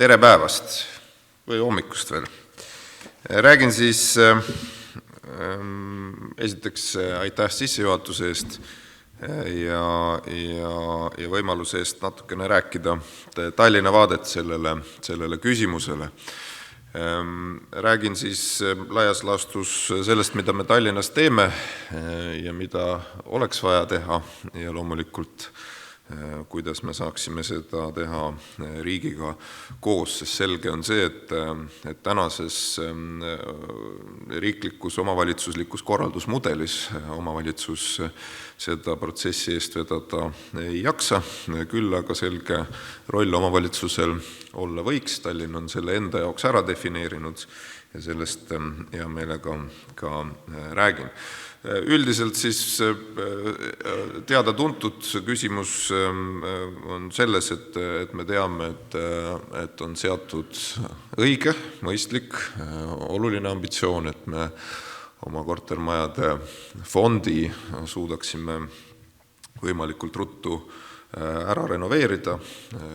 Tere päevast või hommikust veel. Räägin siis esiteks aitäh sissejuhatuse eest ja võimaluse eest natukene rääkida Tallinna vaadet sellele küsimusele. Räägin siis laias laastus sellest, mida me Tallinnas teeme ja mida oleks vaja teha ja loomulikult kuidas me saaksime seda teha riigiga koos, sest selge on see, et tänases riiklikus omavalitsuslikus korraldusmudelis omavalitsus seda protsessi eest vedada ei jaksa, küll aga selge roll omavalitsusel olla võiks. Tallinn on selle enda jaoks ära defineerinud ja sellest hea meelega ka räägin. Üldiselt siis teada-tuntud küsimus on selles, et me teame, et on seatud õige, mõistlik, oluline ambitsioon, et me oma kortermajade fondi suudaksime võimalikult ruttu ära renoveerida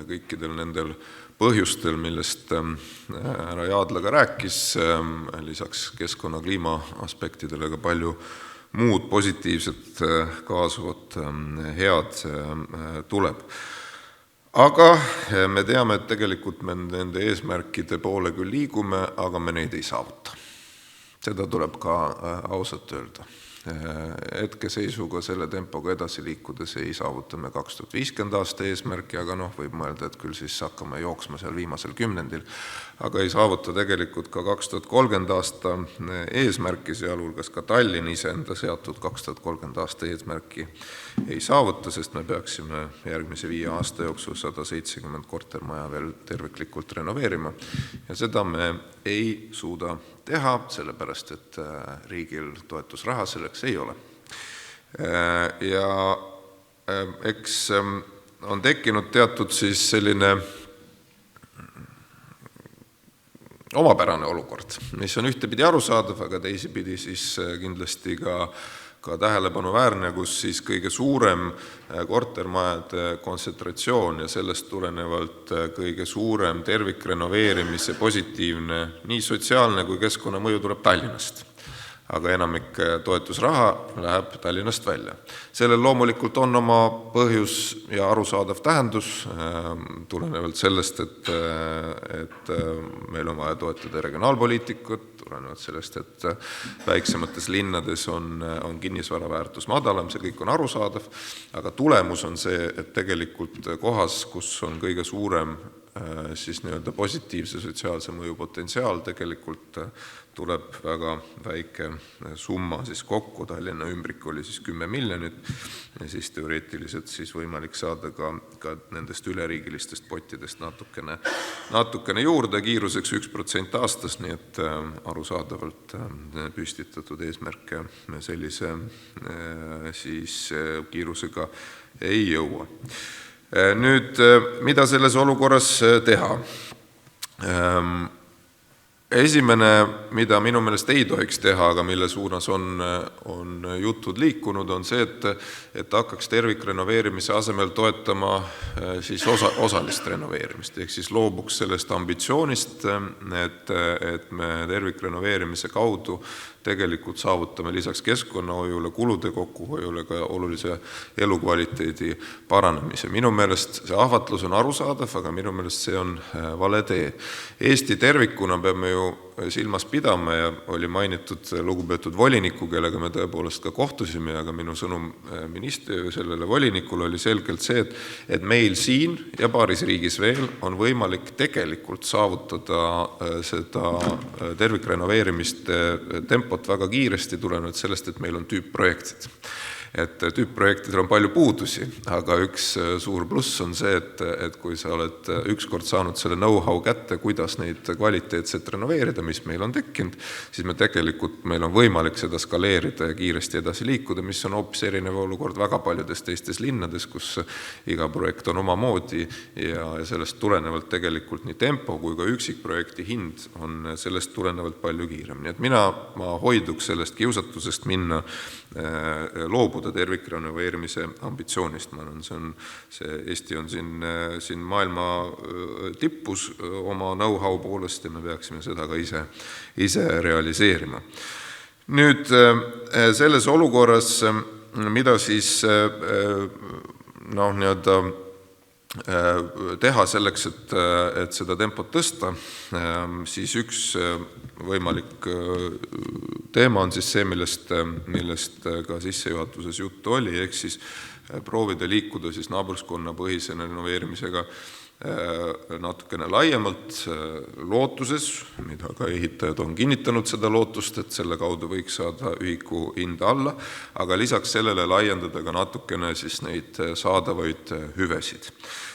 kõikidel nendel põhjustel, millest härra Jaadla ka rääkis, lisaks keskkonna kliima aspektidele ka palju muud positiivset kaasuvat head tuleb. Aga me teame, et tegelikult me nende eesmärkide poole küll liigume, aga me neid ei saavuta. Seda tuleb ka ausalt öelda. Hetkeseisuga selle tempoga edasi liikudes ei saavuta me 2050. aasta eesmärki, aga võib mõelda, et küll siis hakkame jooksma seal viimasel kümnendil, aga ei saavuta tegelikult ka 2030. aasta eesmärki, sealhulgas ka Tallinn iseenda seatud 2030. aasta eesmärki ei saavuta, sest me peaksime järgmise 5 aasta jooksul 170 kortermaja veel terviklikult renoveerima ja seda me ei suuda teha, sellepärast et riigil toetusraha selleks ei ole. Ja eks on tekkinud teatud siis selline omapärane olukord, mis on ühtepidi arusaadav, aga teisipidi siis kindlasti ka tähelepanuväärne, kus siis kõige suurem kortermajade kontsentratsioon ja sellest tulenevalt kõige suurem tervikrenoveerimise positiivne nii sotsiaalne kui keskkonnamõju tuleb Tallinnast. Aga enamik toetusraha läheb Tallinnast välja. Sellel loomulikult on oma põhjus ja arusaadav tähendus, tulenevalt sellest, et meil on vaja toetada regionaalpoliitikat, tulenevalt sellest, et väiksemates linnades on kinnisvara väärtus madalam, see kõik on arusaadav, aga tulemus on see, et tegelikult kohas, kus on kõige suurem siis nii-öelda positiivse sotsiaalse mõju potentsiaal, tegelikult tuleb väga väike summa siis kokku, Tallinna ümbrik oli siis 10 miljonit ja siis teoreetiliselt siis võimalik saada ka nendest üleriigilistest pottidest natukene juurde kiiruseks 1% aastas, nii et arusaadavalt püstitatud eesmärke sellise siis kiirusega ei jõua. Nüüd, mida selles olukorras teha? Esimene, mida minu meelest ei tohiks teha, aga mille suunas on jutud liikunud, on see, et hakkaks tervikrenoveerimise asemel toetama siis osalist renoveerimist, ehk siis loobuks sellest ambitsioonist, et me tervikrenoveerimise kaudu tegelikult saavutame lisaks keskkonnahoiule, kulude kokkuhoiule ka olulise elukvaliteedi paranemise. Minu meelest see ahvatlus on arusaadav, aga minu meelest see on vale tee. Eesti tervikuna peame ju silmas pidama ja oli mainitud lugupeetud voliniku, kellega me tõepoolest ka kohtusime, aga minu sõnum sellele volinikule oli selgelt see, et meil siin ja paaris riigis veel on võimalik tegelikult saavutada seda tervikrenoveerimist tempot väga kiiresti tulenevalt sellest, et meil on tüüpprojektid. Et tüüpprojektidel on palju puudusi, aga üks suur pluss on see, et kui sa oled ükskord saanud selle know-how kätte, kuidas neid kvaliteetselt renoveerida, mis meil on tekkinud, siis meil on võimalik seda skaleerida ja kiiresti edasi liikuda, mis on hoopis erinev olukord väga paljudes teistes linnades, kus iga projekt on omamoodi ja sellest tulenevalt tegelikult nii tempo kui ka üksikprojekti hind on sellest tulenevalt palju kiirem. Nii et ma hoiduks sellest kiusatusest minna loobuda loobuda tervikrenoveerimise ambitsioonist. Ma arvan, Eesti on siin maailma tippus oma know-how poolest ja me peaksime seda ka ise realiseerima. Nüüd selles olukorras, mida siis teha selleks, et seda tempot tõsta, siis üks võimalik teema on siis see, millest ka sissejuhatuses juttu oli, ehk siis proovida liikuda siis naabruskonnapõhise renoveerimisega natukene laiemalt lootuses, mida ka ehitajad on kinnitanud seda lootust, et selle kaudu võiks saada ühiku hinda alla, aga lisaks sellele laiendada ka natukene siis neid saadavaid hüvesid.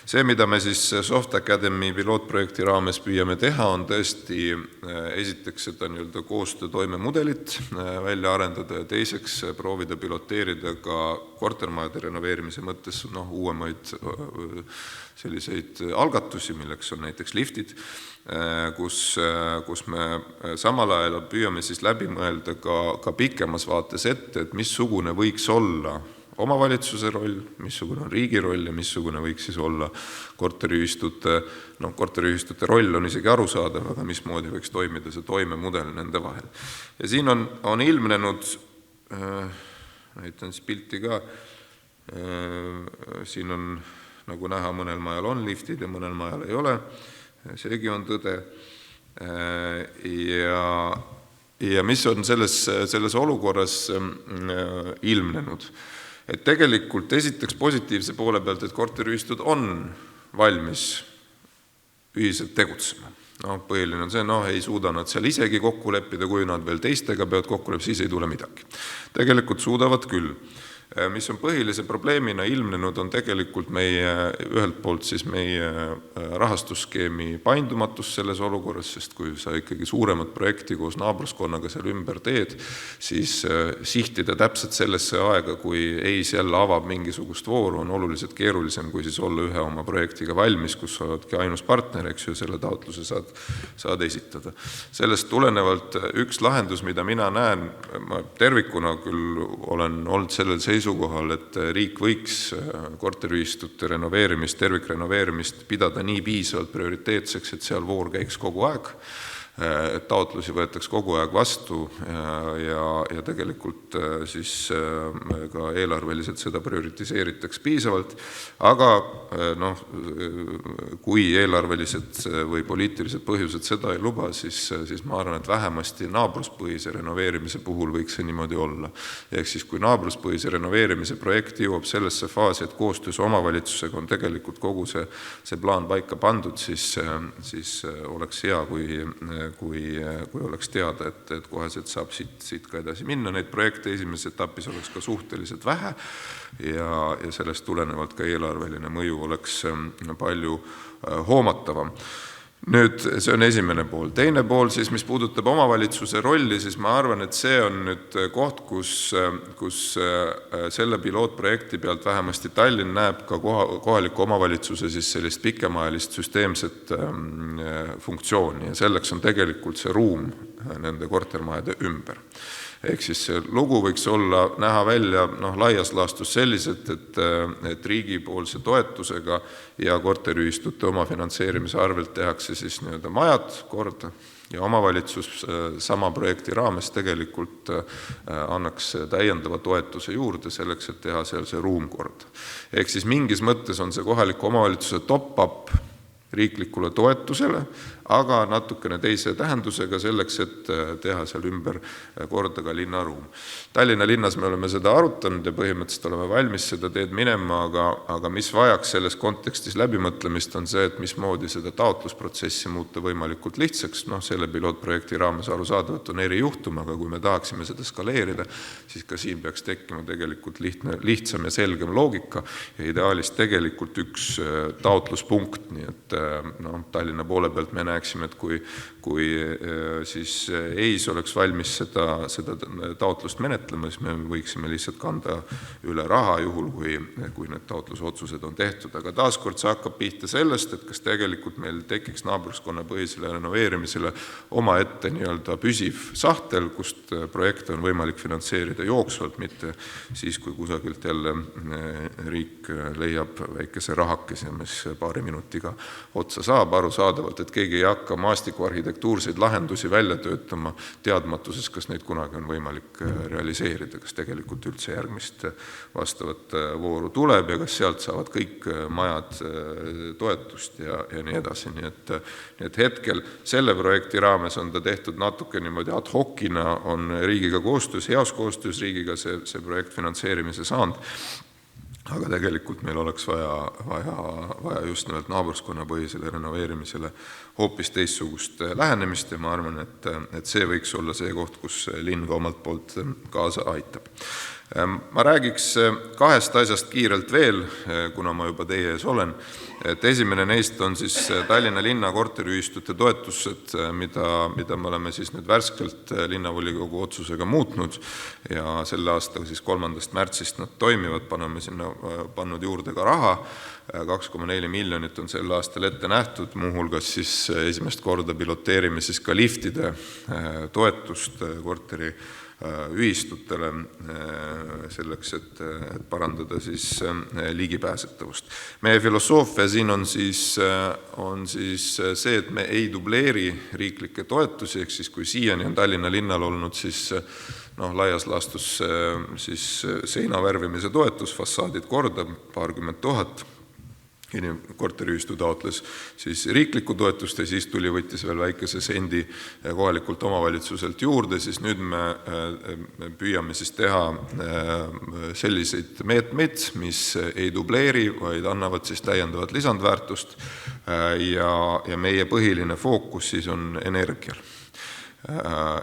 See, mida me siis Soft Academy pilootprojekti raames püüame teha, on tõesti esiteks seda koostöö toimemudelit välja arendada ja teiseks proovida piloteerida ka kortermajade renoveerimise mõttes uuemaid selliseid algatusi, milleks on näiteks liftid, kus me samal ajal püüame siis läbi mõelda ka pikemas vaates ette, et missugune võiks olla omavalitsuse roll, missugune on riigi roll ja missugune võiks siis olla korteriühistute roll on isegi arusaadav, aga mismoodi võiks toimida see toimemudel nende vahel. Ja siin on ilmnenud, näitan siis pilti ka, siin on nagu näha, mõnel majal on liftid ja mõnel majal ei ole, seegi on tõde. Ja mis on selles olukorras ilmnenud? Et tegelikult esiteks positiivse poole pealt, et korteriühistud on valmis ühiselt tegutsema. Põhiline on see, ei suuda nad seal isegi kokku leppida, kui nad veel teistega peavad kokku leppida, siis ei tule midagi. Tegelikult suudavad küll. Mis on põhilise probleemina ilmnenud, on tegelikult ühelt poolt siis meie rahastusskeemi paindumatus selles olukorras, sest kui sa ikkagi suuremat projekti koos naabruskonnaga seal ümber teed, siis sihtida täpselt sellesse aega, kui EIS jälle avab mingisugust vooru, on oluliselt keerulisem, kui siis olla ühe oma projektiga valmis, kus sa oledki ainus partner, eks ju, selle taotluse saad esitada. Sellest tulenevalt üks lahendus, mida mina näen, ma tervikuna küll olen olnud sellel seisukohal, et riik võiks korteriühistute renoveerimist, tervikrenoveerimist pidada nii piisavalt prioriteetseks, et seal voor käiks kogu aeg, taotlusi võetaks kogu aeg vastu ja tegelikult siis ka eelarveliselt seda prioritiseeritaks piisavalt, aga kui eelarvelised või poliitilised põhjused seda ei luba, siis ma arvan, et vähemasti naabruspõhise renoveerimise puhul võiks see niimoodi olla. Ehk siis kui naabruspõhise renoveerimise projekt jõuab sellesse faasi, et koostöös omavalitsusega on tegelikult kogu see plaan paika pandud, siis oleks hea, kui oleks teada, et koheselt saab siit ka edasi minna. Neid projekte esimeses etapis oleks ka suhteliselt vähe ja sellest tulenevalt ka eelarveline mõju oleks palju hoomatavam. Nüüd, see on esimene pool. Teine pool, siis, mis puudutab omavalitsuse rolli, siis ma arvan, et see on nüüd koht, kus selle pilootprojekti pealt vähemasti Tallinn näeb ka kohaliku omavalitsuse siis sellist pikemaajalist süsteemset funktsiooni ja selleks on tegelikult see ruum nende kortermajade ümber. Ehk siis see lugu võiks näha välja laias laastus selliselt, et riigipoolse toetusega ja korteriühistute oma finantseerimise arvelt tehakse siis majad korda ja omavalitsus sama projekti raames tegelikult annaks täiendava toetuse juurde selleks, et teha seal see ruum korda. Ehk siis mingis mõttes on see kohaliku omavalitsuse top-up riiklikule toetusele, aga natukene teise tähendusega selleks, et teha seal ümber korda ka linnaruum. Tallinna linnas me oleme seda arutanud ja põhimõtteliselt oleme valmis seda teed minema, aga mis vajaks selles kontekstis läbimõtlemist on see, et mismoodi seda taotlusprotsessi muuta võimalikult lihtsaks. Selle pilootprojekti raames arusaadavalt on erijuhtum, aga kui me tahaksime seda skaleerida, siis ka siin peaks tekkima tegelikult lihtsam ja selgem loogika ja ideaalis tegelikult üks taotluspunkt, nii et Tallinna poole pealt me näeks näeksime, et kui siis EIS oleks valmis seda taotlust menetlema, siis me võiksime lihtsalt kanda üle raha juhul, kui need taotlusotsused on tehtud. Aga taaskord see hakkab pihta sellest, et kas tegelikult meil tekiks naabruskonnapõhisele renoveerimisele omaette nii-öelda püsiv sahtel, kust projekte on võimalik finantseerida jooksvalt, mitte siis, kui kusagilt jälle riik leiab väikese rahakese, mis paari minutiga otsa saab. Arusaadavalt, et keegi ei hakka maastikuarhitektuurseid lahendusi välja töötama teadmatuses, kas neid kunagi on võimalik realiseerida, kas tegelikult üldse järgmist vastavat vooru tuleb ja kas sealt saavad kõik majad toetust ja nii edasi. Nii et hetkel selle projekti raames on ta tehtud natuke niimoodi ad hocina, on riigiga koostöös, heas koostöös riigiga see projekt finantseerimise saanud. Aga tegelikult meil oleks vaja just nimelt naabruskonnapõhisele renoveerimisele hoopis teistsugust lähenemist ja ma arvan, et see võiks olla see koht, kus linn ka omalt poolt kaasa aitab. Ma räägiks kahest asjast kiirelt veel, kuna ma juba teie ees olen. Et esimene neist on siis Tallinna linna korteriühistute toetused, mida me oleme siis nüüd värskelt linnavolikogu otsusega muutnud ja selle aasta siis 3. märtsist nad toimivad, pannud juurde ka raha. 2,4 miljonit on sel aastal ette nähtud, muuhulgas siis esimest korda piloteerime siis ka liftide toetust korteri ühistutele selleks, et parandada siis ligipääsetavust. Meie filosoofia siin on siis see, et me ei dubleeri riiklikke toetusi, ehk siis kui siiani on Tallinna linnal olnud siis laias laastus siis seina värvimise toetus, fassaadid korda, paarkümmend tuhat, korteriühistu taotles siis riiklikku toetust ja siis võttis veel väikese sendi kohalikult omavalitsuselt juurde, siis nüüd me püüame siis teha selliseid meetmeid, mis ei dubleeri, vaid annavad siis täiendavat lisandväärtust ja meie põhiline fookus siis on energial.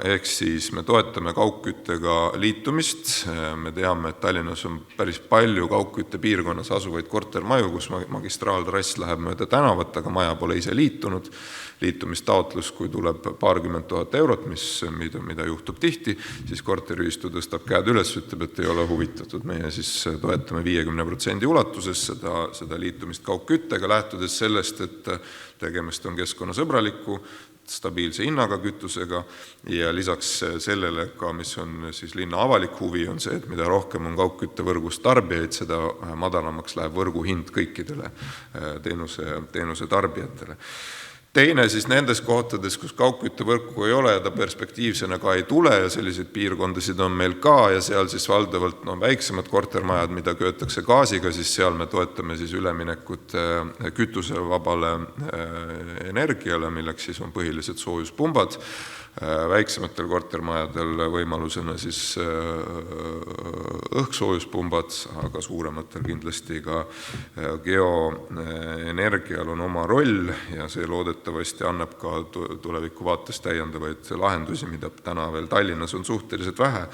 Ehk siis me toetame kaugküttega liitumist. Me teame, et Tallinnas on päris palju kaugkütte piirkonnas asuvaid kortermaju, kus magistraaltrass läheb mööda tänavat, aga maja pole ise liitunud. Liitumistaotlus, kui tuleb paarkümmend tuhat eurot, mida juhtub tihti, siis korteriühistu tõstab käed üles, ütleb, et ei ole huvitatud. Meie siis toetame 50% ulatuses seda liitumist kaugküttega, lähtudes sellest, et tegemist on keskkonnasõbraliku, stabiilse hinnaga kütusega ja lisaks sellele ka, mis on siis linna avalik huvi, on see, et mida rohkem on kaugküttevõrgus tarbijaid, seda madalamaks läheb võrgu hind kõikidele teenuse tarbijatele. Teine siis nendes kohtades, kus kaugküttevõrku ei ole ja ta perspektiivsena ka ei tule ja selliseid piirkondasid on meil ka ja seal siis valdavalt väiksemad kortermajad, mida köetakse gaasiga, siis seal me toetame siis üleminekut kütusevabale energiale, milleks siis on põhilised soojuspumbad. Väiksematel kortermajadel võimalusena siis õhkssoojuspumbad, aga suurematel kindlasti ka geoenergial on oma roll ja see loodetavasti annab ka tuleviku vaates täiendavaid lahendusi, mida täna veel Tallinnas on suhteliselt vähe,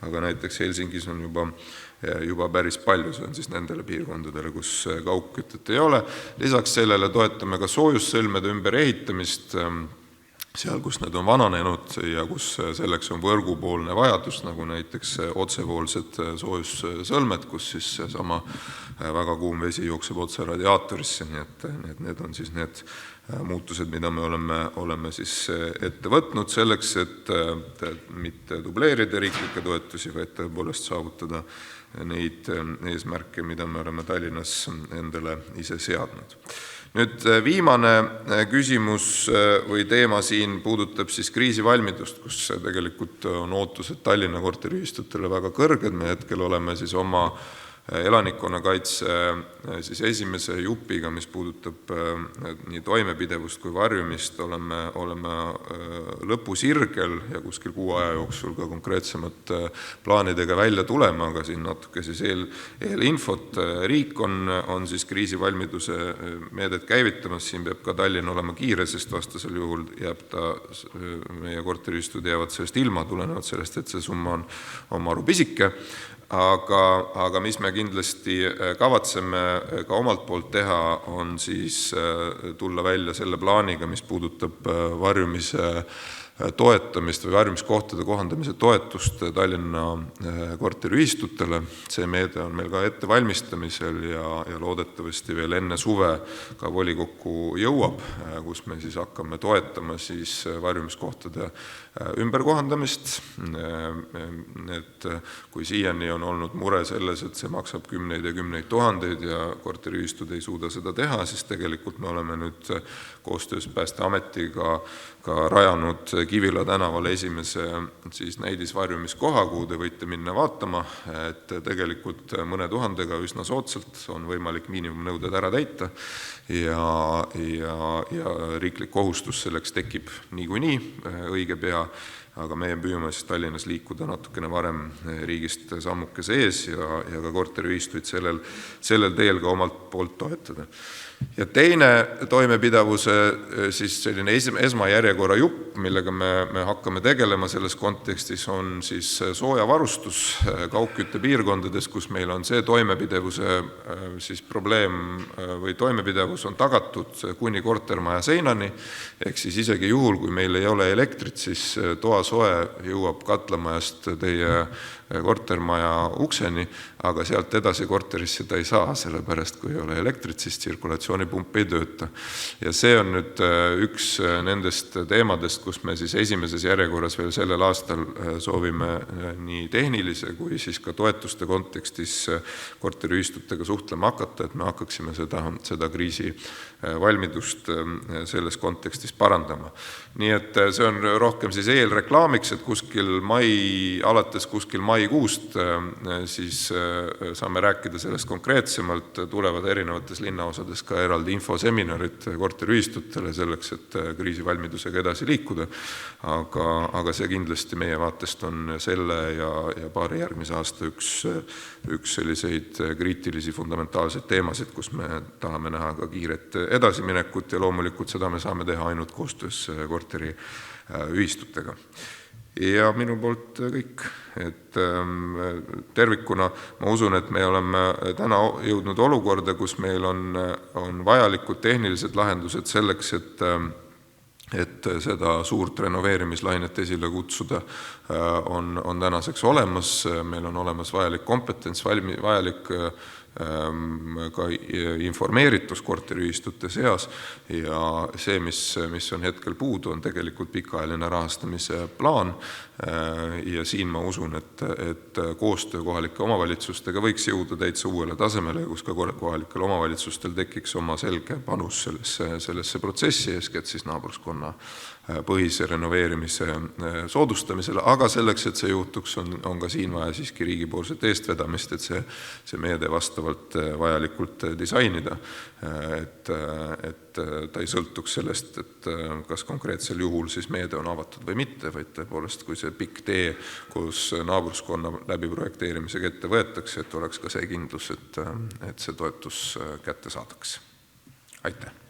aga näiteks Helsingis on juba päris palju, see on siis nendele piirkondadele, kus kaugkütet ei ole. Lisaks sellele toetame ka soojussõlmede ümberehitamist, seal, kus need on vananenud ja kus selleks on võrgupoolne vajadus, nagu näiteks otsevoolsed soojussõlmed, kus siis sama väga kuum vesi jookseb otse radiaatorisse, nii et need on siis need muutused, mida me oleme siis ette võtnud selleks, et mitte dubleerida riiklikke toetusi, vaid tõepoolest saavutada neid eesmärke, mida me oleme Tallinnas endale ise seadnud. Nüüd viimane küsimus või teema siin puudutab siis kriisivalmidust, kus tegelikult on ootused Tallinna korteriühistutele väga kõrged. Me hetkel oleme siis oma elanikkonnakaitse siis esimese jupiga, mis puudutab nii toimepidevust kui varjumist, oleme lõpusirgel ja kuskil kuu aja jooksul ka konkreetsemad plaanidega välja tulema, aga siin natuke siis eelinfot. Riik on siis kriisivalmiduse meedet käivitamas, siin peab ka Tallinn olema kiire, sest vastasel juhul meie korteriühistud jäävad sellest ilma, tulenevalt sellest, et see summa on omaru pisike. aga mis me kindlasti kavatseme ka omalt poolt teha, on siis tulla välja selle plaaniga, mis puudutab varjumise toetamist või varjumiskohtade kohandamise toetust Tallinna korteriühistutele. See meede on meil ka ettevalmistamisel ja loodetavasti veel enne suve ka volikokku jõuab, kus me siis hakkame toetama siis varjumiskohtade ümberkohandamist. Et kui siiani on olnud mure selles, et see maksab kümneid ja kümneid tuhandeid ja korteriühistud ei suuda seda teha, siis tegelikult me oleme nüüd koostöös Päästeametiga ka rajanud Kivila tänavale esimese siis näidisvarjumiskoha, kuhu te võite minna vaatama, et tegelikult mõne tuhandega üsna soodsalt on võimalik miinimumnõuded ära täita ja riiklik kohustus selleks tekib niikuinii õige pea, aga meie püüame siis Tallinnas liikuda natukene varem riigist sammukese ees ja ka korteriühistuid sellel teel ka omalt poolt toetada. Ja teine toimepidavuse siis selline esmajärjekorra jupp, millega me hakkame tegelema selles kontekstis, on siis soojavarustus kaugkütte piirkondades, kus meil on see toimepidevuse siis probleem või toimepidevus on tagatud kuni kortermaja seinani, ehk siis isegi juhul, kui meil ei ole elektrit, siis toasoe jõuab katlamajast teie kortermaja ukseni, aga sealt edasi korterisse ta ei saa, sellepärast kui ei ole elektrit, siis tsirkulatsioonipump ei tööta. Ja see on nüüd üks nendest teemadest, kus me siis esimeses järjekorras veel sellel aastal soovime nii tehnilise kui siis ka toetuste kontekstis korteriühistutega suhtlema hakata, et me hakkaksime seda kriisi valmidust selles kontekstis parandama. Nii et see on rohkem siis eelreklaamiks, et alates kuskil maikuust siis saame rääkida sellest konkreetsemalt, tulevad erinevates linnaosades ka eraldi infoseminarid korteriühistutele selleks, et kriisivalmidusega edasi liikuda, aga see kindlasti meie vaatest on selle ja paari järgmise aasta üks selliseid kriitilisi fundamentaalseid teemasid, kus me tahame näha ka kiiret edasiminekut ja loomulikult seda me saame teha ainult koostöös korteriühistutega. Ja minu poolt kõik, et tervikuna ma usun, et me oleme täna jõudnud olukorda, kus meil on vajalikud tehnilised lahendused selleks, et seda suurt renoveerimislainet esile kutsuda on tänaseks olemas, meil on olemas vajalik kompetents, vajalik ka informeeritus korteriühistute seas ja see, mis on hetkel puudu, on tegelikult pikaajaline rahastamise plaan ja siin ma usun, et koostöö kohalike omavalitsustega võiks jõuda täitsa uuele tasemele, kus ka kohalikel omavalitsustel tekiks oma selge panus sellesse protsessi, eeskätt siis naabruskonna põhise renoveerimise soodustamisele, aga selleks, et see juhtuks, on ka siin vaja siiski riigipoolset eestvedamist, et see meede vastavalt vajalikult disainida, et ta ei sõltuks sellest, et kas konkreetsel juhul siis meede on avatud või mitte, vaid tõepoolest, kui see pikk tee, kus naabruskonna läbiprojekteerimisega ette võetakse, et oleks ka see kindlus, et see toetus kätte saadaks. Aitäh!